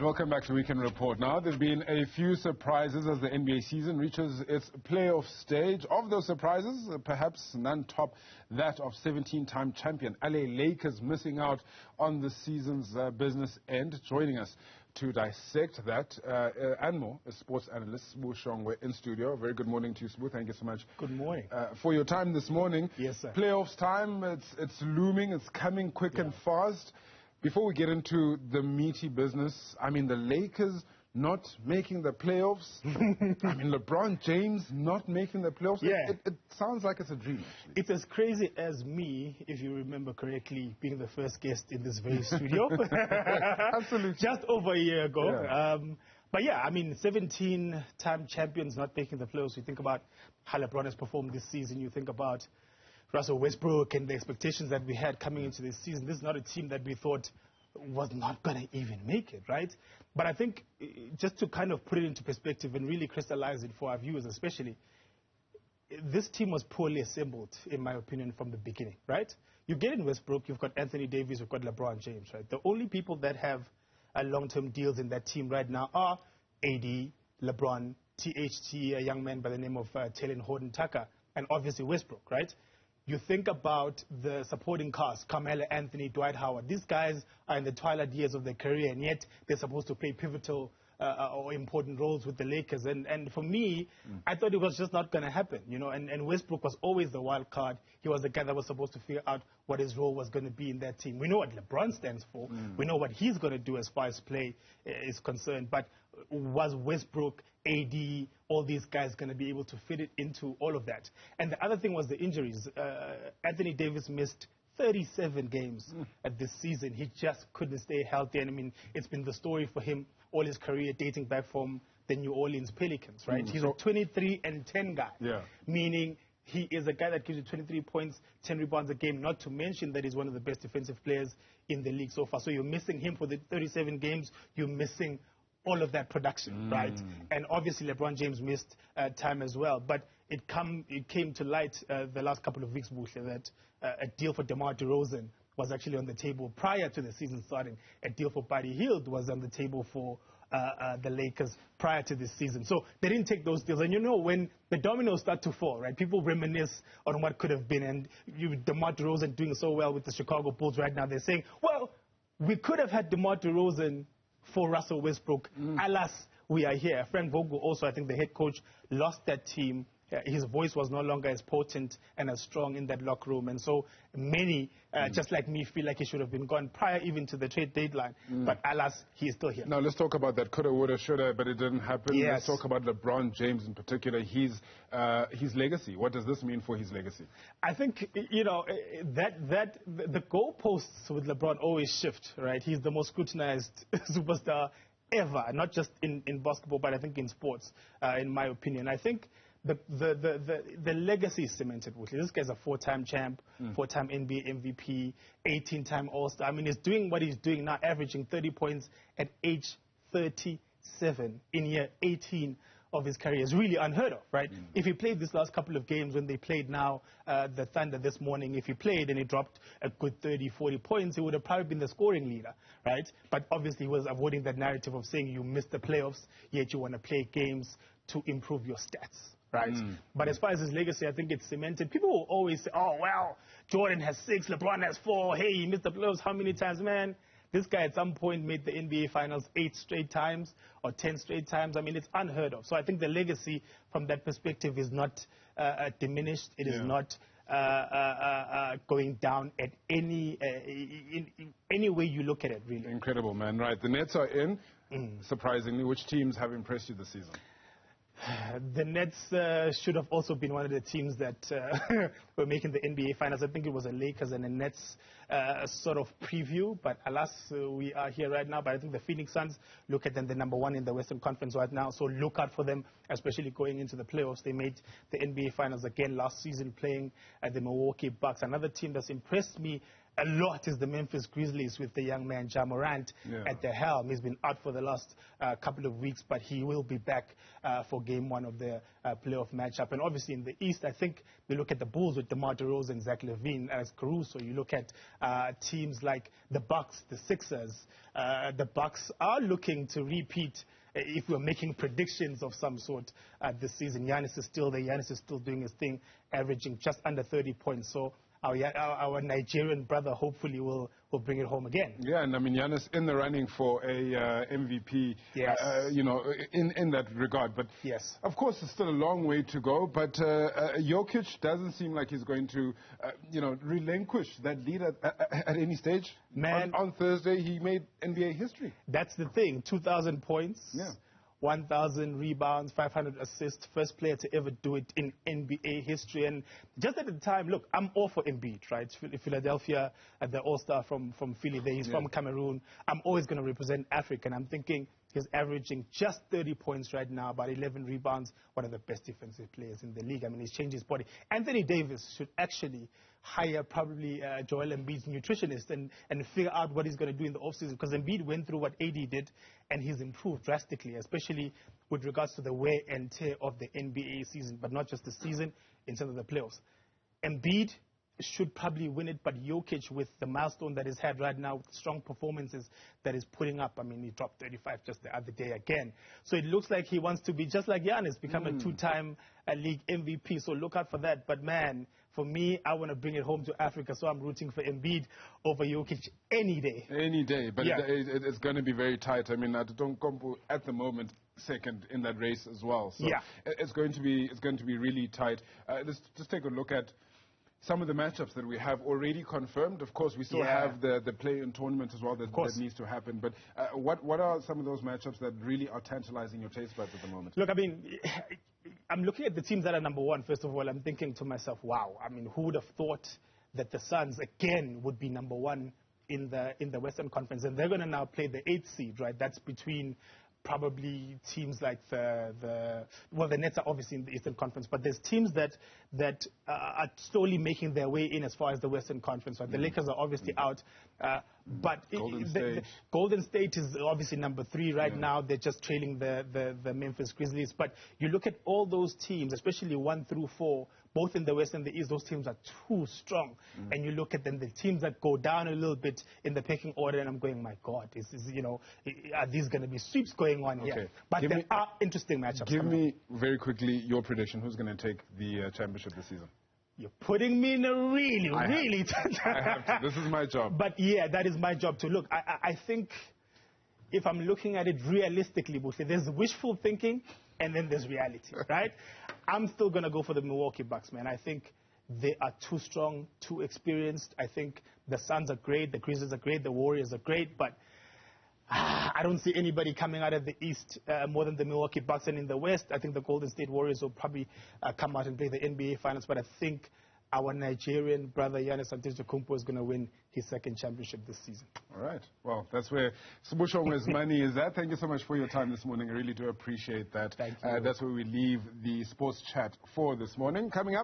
welcome back to Weekend Report. Now, there have been a few surprises as the NBA season reaches its playoff stage. Of those surprises, perhaps none top that of 17-time champion LA Lakers missing out on the season's business end. Joining us to dissect that and more is Sports Analyst Sbu Shongwe in studio. Very good morning to you, Sbu. Thank you so much. Good morning. For your time this morning. Yes, sir. Playoffs time, it's looming, it's coming quick and fast. Before we get into the meaty business, I mean, the Lakers not making the playoffs. I mean, LeBron James not making the playoffs. Yeah. It sounds like it's a dream, actually. It's as crazy as me, if you remember correctly, being the first guest in this very studio. Absolutely. Just over a year ago. Yeah. But yeah, I mean, 17-time champions not making the playoffs. You think about how LeBron has performed this season. You think about Russell Westbrook and the expectations that we had coming into this season. This is not a team that we thought was not going to even make it, right? But I think just to kind of put it into perspective and really crystallize it for our viewers especially, this team was poorly assembled, in my opinion, from the beginning, right? You get in Westbrook, you've got Anthony Davis, you've got LeBron James, right? The only people that have long-term deals in that team right now are AD, LeBron, THT, a young man by the name of Taylor Horton-Tucker, and obviously Westbrook, right? You think about the supporting cast, Carmelo Anthony, Dwight Howard. These guys are in the twilight years of their career, and yet they're supposed to play pivotal or important roles with the Lakers. And for me, I thought it was just not going to happen, you know. And Westbrook was always the wild card. He was the guy that was supposed to figure out what his role was going to be in that team. We know what LeBron stands for. We know what he's going to do as far as play is concerned. But was Westbrook, AD, all these guys going to be able to fit it into all of that? And the other thing was the injuries. Anthony Davis missed 37 games at this season. He just couldn't stay healthy. And I mean, it's been the story for him all his career, dating back from the New Orleans Pelicans, right? He's a 23-10 guy, meaning he is a guy that gives you 23 points, 10 rebounds a game, not to mention that he's one of the best defensive players in the league so far. So you're missing him for the 37 games. You're missing all of that production, right? And obviously LeBron James missed time as well. But it came to light the last couple of weeks, Buhle, that a deal for DeMar DeRozan was actually on the table prior to the season starting. A deal for Buddy Hield was on the table for the Lakers prior to this season. So they didn't take those deals. And you know, when the dominoes start to fall, right, people reminisce on what could have been. And DeMar DeRozan doing so well with the Chicago Bulls right now, they're saying, well, we could have had DeMar DeRozan for Russell Westbrook. Alas, we are here. Frank Vogel also, I think the head coach, lost that team. His voice was no longer as potent and as strong in that locker room. And so many, just like me, feel like he should have been gone prior even to the trade deadline. But alas, he is still here. Now, let's talk about that coulda, woulda, shoulda, but it didn't happen. Yes. Let's talk about LeBron James in particular, his legacy. What does this mean for his legacy? I think, you know, the goalposts with LeBron always shift, right? He's the most scrutinized superstar ever, not just in basketball, but I think in sports, in my opinion. I think the legacy is cemented. This guy's a 4-time champ, 4-time NBA MVP, 18-time All-Star. I mean, he's doing what he's doing now, averaging 30 points at age 37 in year 18 of his career. Is really unheard of, right? If he played this last couple of games when they played now, the Thunder this morning, if he played and he dropped a good 30, 40 points, he would have probably been the scoring leader, right? But obviously he was avoiding that narrative of saying you missed the playoffs, yet you want to play games to improve your stats. Right? But as far as his legacy, I think it's cemented. People will always say, oh, well, Jordan has 6, LeBron has 4. Hey, he missed the playoffs how many times, man? This guy at some point made the NBA Finals 8 straight times or 10 straight times. I mean, it's unheard of. So I think the legacy from that perspective is not diminished. It is not going down at any way you look at it, really. Incredible, man. Right. The Nets are in. Surprisingly, which teams have impressed you this season? The Nets should have also been one of the teams that were making the NBA Finals. I think it was the Lakers and the Nets sort of preview, but alas, we are here right now. But I think the Phoenix Suns, look at them, they're number 1 in the Western Conference right now, so look out for them, especially going into the playoffs. They made the NBA Finals again last season playing at the Milwaukee Bucks. Another team that's impressed me a lot is the Memphis Grizzlies with the young man Ja Morant at the helm. He's been out for the last couple of weeks, but he will be back for game one of the playoff matchup. And obviously in the East, I think we look at the Bulls with DeMar DeRozan, Zach LaVine, Alex Caruso. You look at teams like the Bucks, the Sixers. The Bucks are looking to repeat if we're making predictions of some sort this season. Giannis is still there. Giannis is still doing his thing, averaging just under 30 points. So our Nigerian brother hopefully will bring it home again. Yeah, and I mean, Giannis in the running for a MVP, you know, in that regard. But of course, it's still a long way to go. But Jokic doesn't seem like he's going to, you know, relinquish that lead at any stage. Man, on Thursday, he made NBA history. That's the thing, 2,000 points. 1,000 rebounds, 500 assists, first player to ever do it in NBA history. And just at the time, look, I'm all for Embiid, right? Philadelphia, the All-Star from Philly there. He's from Cameroon. I'm always going to represent Africa. And I'm thinking he's averaging just 30 points right now, about 11 rebounds, one of the best defensive players in the league. I mean, he's changed his body. Anthony Davis should actually hire probably Joel Embiid's nutritionist and figure out what he's going to do in the offseason, because Embiid went through what AD did, and he's improved drastically, especially with regards to the wear and tear of the NBA season, but not just the season, in terms of the playoffs. Embiid should probably win it, but Jokic, with the milestone that he's had right now, with strong performances that he's putting up, I mean, he dropped 35 just the other day again. So it looks like he wants to be just like Giannis, become a two-time league MVP. So look out for that. But man, for me, I want to bring it home to Africa, so I'm rooting for Embiid over Jokic any day. Any day, but it's going to be very tight. I mean, Antetokounmpo at the moment second in that race as well. So it's going to be really tight. Let's just take a look at some of the matchups that we have already confirmed. Of course, we still have the play-in tournament as well that needs to happen. But what are some of those matchups that really are tantalizing your taste buds at the moment? Look, I mean, I'm looking at the teams that are number one. First of all, I'm thinking to myself, wow, I mean, who would have thought that the Suns again would be number one in the Western Conference? And they're going to now play the 8th seed, right? That's between probably teams like the Nets are obviously in the Eastern Conference, but there's teams that are slowly making their way in as far as the Western Conference. Right? The Lakers are obviously out, but Golden State is obviously number 3 right now. They're just trailing the Memphis Grizzlies. But you look at all those teams, especially 1 through 4, both in the West and the East, those teams are too strong. And you look at them, the teams that go down a little bit in the pecking order, and I'm going, my God, are these going to be sweeps going on here? But there are interesting matchups. Give me, very quickly, your prediction. Who's going to take the championship this season? You're putting me in a really I have to. This is my job. But yeah, that is my job to look. I think if I'm looking at it realistically, there's wishful thinking and then there's reality, right? I'm still going to go for the Milwaukee Bucks, man. I think they are too strong, too experienced. I think the Suns are great, the Grizzlies are great, the Warriors are great, but I don't see anybody coming out of the East more than the Milwaukee Bucks. And in the West, I think the Golden State Warriors will probably come out and play the NBA Finals. But I think our Nigerian brother Giannis Antetokounmpo is going to win his second championship this season. All right. Well, that's where Sbu Shongwe's money is at. Thank you so much for your time this morning. I really do appreciate that. Thank you. That's where we leave the sports chat for this morning. Coming up.